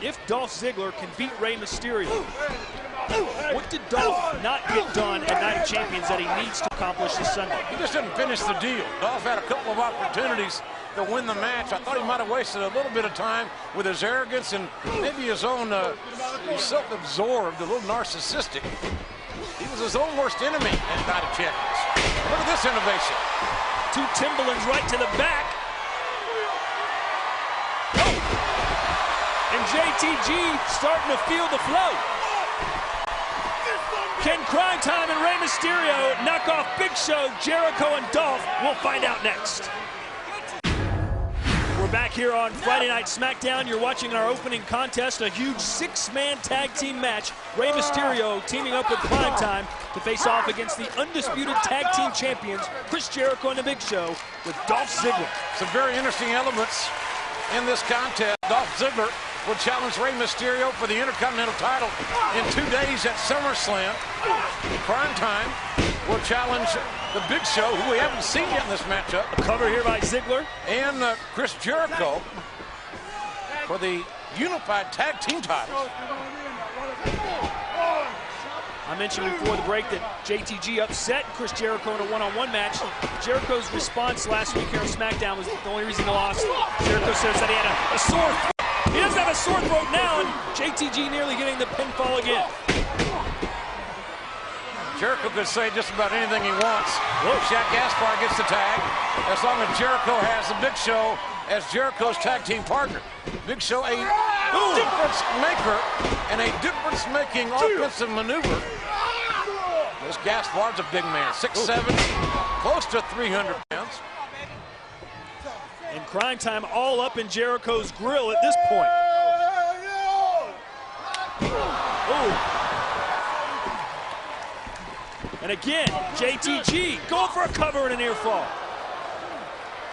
if Dolph Ziggler can beat Rey Mysterio. What did Dolph not get done at Night of Champions that he needs to accomplish this Sunday? He just didn't finish the deal. Dolph had a couple of opportunities to win the match. I thought he might have wasted a little bit of time with his arrogance and maybe his own he's self-absorbed, a little narcissistic. He was his own worst enemy at Night of Champions. Look at this innovation. 2 Timberlands right to the back. And JTG starting to feel the flow. Can Crime Time and Rey Mysterio knock off Big Show, Jericho, and Dolph? We'll find out next. We're back here on Friday Night Smackdown. You're watching our opening contest, a huge 6-man tag team match. Rey Mysterio teaming up with Crime Time to face off against the undisputed tag team champions, Chris Jericho and the Big Show, with Dolph Ziggler. Some very interesting elements in this contest. Dolph Ziggler will challenge Rey Mysterio for the Intercontinental title in 2 days at SummerSlam. Crime Time will challenge the Big Show, who we haven't seen yet in this matchup. A cover here by Ziggler. And Chris Jericho for the Unified Tag Team titles. I mentioned before the break that JTG upset Chris Jericho in a one-on-one match. Jericho's response last week here on SmackDown was the only reason he lost. Jericho says that he had a sore throat. He doesn't have a sore throat now, and JTG nearly getting the pinfall again. Jericho could say just about anything he wants. Shaq Gaspar gets the tag, as long as Jericho has the Big Show as Jericho's tag team partner. Big Show, a difference maker and a difference-making offensive maneuver. This Gaspar's a big man, 6'7", close to 300 pounds. And Crime Time all up in Jericho's grill at this point. And again, JTG going for a cover and a near fall.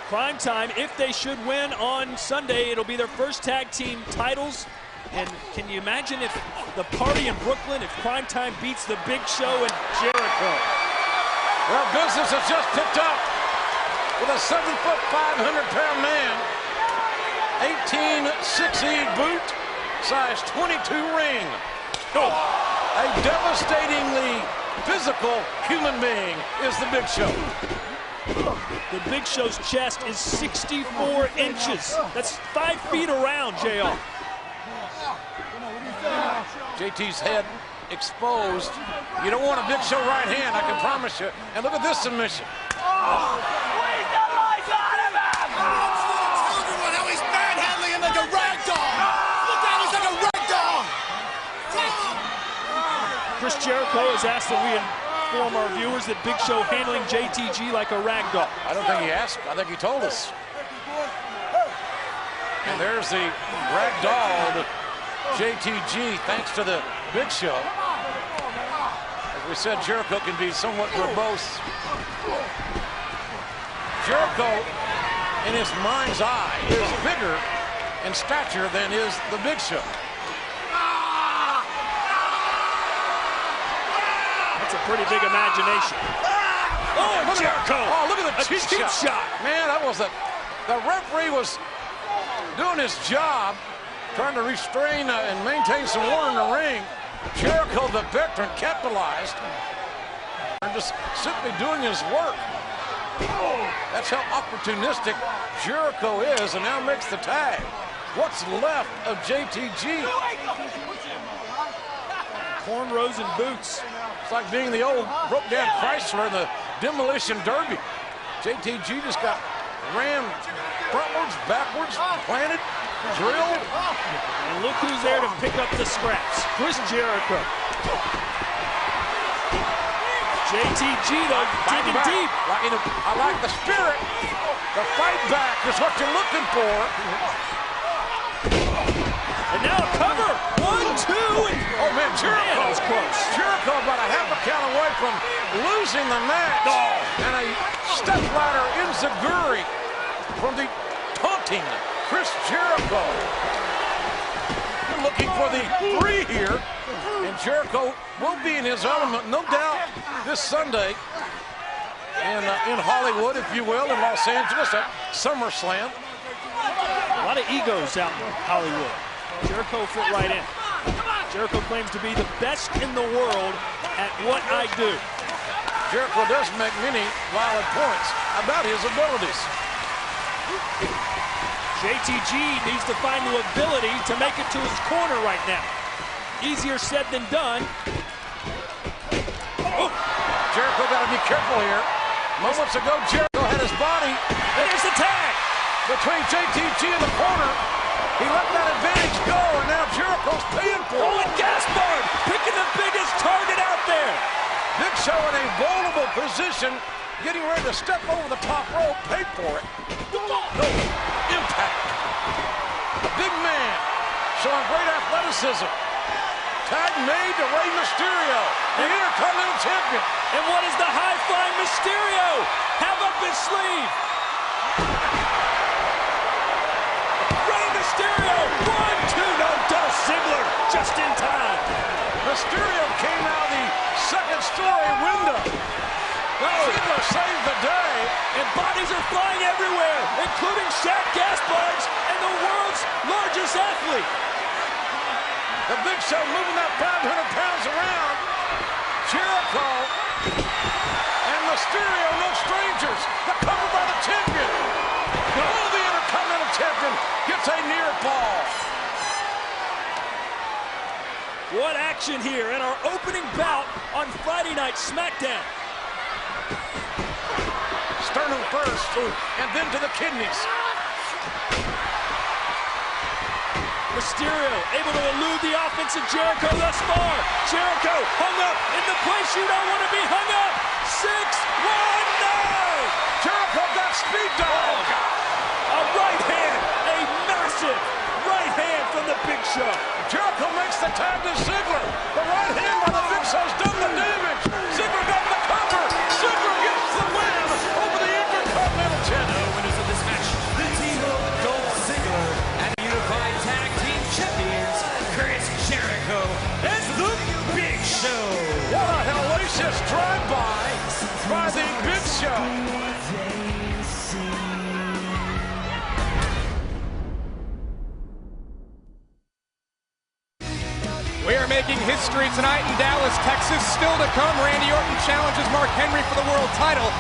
Crime Time, if they should win on Sunday, it'll be their first tag team titles. And can you imagine if the party in Brooklyn, if Crime Time beats the Big Show and Jericho? Well, business has just picked up with a 7-foot, 500-pound man, 18-6E boot, size 22 ring. A devastatingly physical human being is the Big Show. The Big Show's chest is 64 inches. That's 5 feet around, JR. JT's head exposed. You don't want a Big Show right hand, I can promise you. And look at this submission. Chris Jericho has asked that we inform our viewers that Big Show handling JTG like a rag doll. I don't think he asked, I think he told us. And there's the ragdolled JTG thanks to the Big Show. As we said, Jericho can be somewhat verbose. Jericho, in his mind's eye, is bigger in stature than is the Big Show. That's a pretty big imagination. Oh, Jericho! Oh, look at the cheap shot. Man, that was the referee was doing his job, trying to restrain and maintain some order in the ring. Jericho, the veteran, capitalized and just simply doing his work. That's how opportunistic Jericho is, and now makes the tag. What's left of JTG? Cornrows and boots. It's like being the old broke-down Chrysler in the Demolition Derby. JTG just got rammed frontwards, backwards, planted, drilled. And look who's there to pick up the scraps. Chris Jericho. JTG, though, digging deep. I like the spirit. The fight back is what you're looking for. And now a cover. 1, 2, and oh man, Jericho. Man, that was close. Jericho about a half a count away from losing the match. And a stepladder enziguri from the taunting Chris Jericho. We're looking for the 3 here. And Jericho will be in his element, no doubt, this Sunday in Hollywood, if you will, in Los Angeles at SummerSlam. A lot of egos out in Hollywood. Jericho fit right in. Jericho claims to be the best in the world at what I do. Jericho doesn't make many valid points about his abilities. JTG needs to find the ability to make it to his corner right now. Easier said than done. Oh. Jericho got to be careful here. Moments ago, Jericho had his body. And there's the tag. Between JTG and the corner. He let that advantage go, and now Jericho's paying for it. Oh, and Gaspard picking the biggest target out there. Big Show in a vulnerable position, getting ready to step over the top rope, paid for it. No impact. A big man showing great athleticism. Tag made to Rey Mysterio, the Intercontinental Champion. And what does the high-flying Mysterio have up his sleeve? Rey Mysterio, 1-2, no, Dolph Ziggler, just in time. Mysterio came out the second-story window. Ziggler saved the day. And bodies are flying everywhere, including Shaq Gaspard's and the world's largest athlete. The Big Show moving that 500 pounds around. Jericho and Mysterio, no strangers. The cover by the champion. Oh, the Intercontinental Champion gets a near fall. What action here in our opening bout on Friday Night Smackdown. Sternum first, and then to the kidneys. Mysterio able to elude the offense of Jericho thus far. Jericho hung up in the place you don't want to be hung up. 6-1-9. Jericho got speed dog. A right hand, a massive right hand from the Big Show. Jericho makes the tag to Ziggler. The right hand by the Big Show's done the damage. Ziggler got the cover. Ziggler gets the win over the Intercontinental Champion. The winners of this match, the team of Dolph Ziggler and the Unified Tag Team Champions, Chris Jericho and the Big Show. What a hellacious drive-by the Big Show. We are making history tonight in Dallas, Texas. Still to come, Randy Orton challenges Mark Henry for the world title.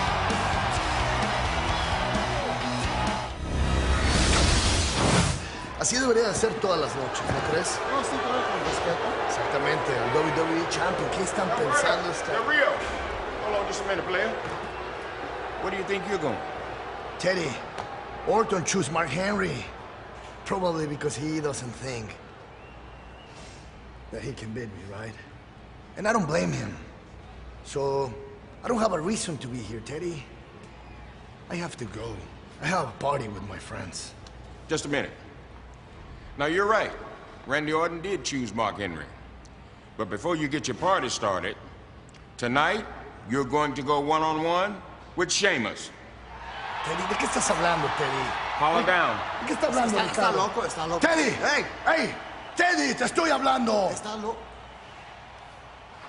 Así debería de ser todas las noches, ¿no crees? No, sí, claro, con respeto. Exactamente, el WWE Champion. ¿Qué están pensando esta? Hey, Rio, hold on just a minute, player. Where do you think you're going? Teddy, Orton choose Mark Henry. Probably because he doesn't think that he can beat me, right? And I don't blame him. So, I don't have a reason to be here, Teddy. I have to go. I have a party with my friends. Just a minute. Now, you're right. Randy Orton did choose Mark Henry. But before you get your party started, tonight, you're going to go one-on-one with Sheamus. Teddy, ¿de qué estás hablando, Teddy? Holler down. ¿De qué está hablando, Está Ricardo? loco, está loco. Teddy, hey, Teddy, te estoy hablando. Está loco.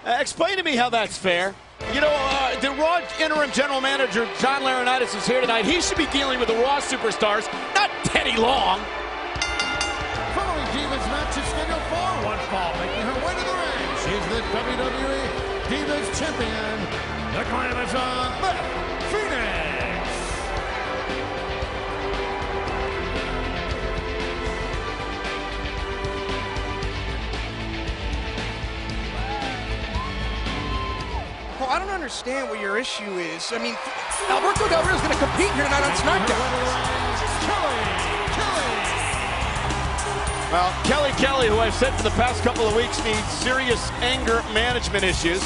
Explain to me how that's fair. You know, the Raw interim general manager, John Laurinaitis, is here tonight. He should be dealing with the Raw superstars, not Teddy Long. Following Divas match is scheduled for one fall, making her way to the ring. She's the WWE Divas Champion, the Glamazon Beth Phoenix. Well, I don't understand what your issue is. I mean, Alberto Del Rio is going to compete here tonight on SmackDown. Well, Kelly, who I've said for the past couple of weeks needs serious anger management issues.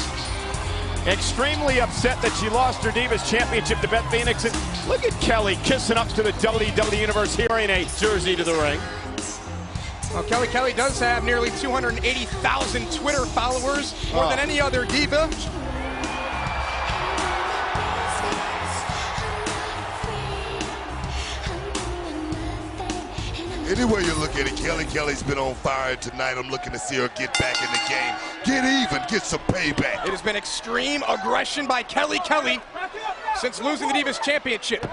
Extremely upset that she lost her Divas Championship to Beth Phoenix. And look at Kelly kissing up to the WWE Universe here in a jersey to the ring. Well, Kelly does have nearly 280,000 Twitter followers, more than any other diva. Any way you look at it, Kelly's been on fire tonight. I'm looking to see her get back in the game. Get even, get some payback. It has been extreme aggression by Kelly since losing the Divas Championship.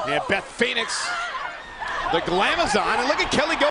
And Beth Phoenix, the Glamazon, and look at Kelly go.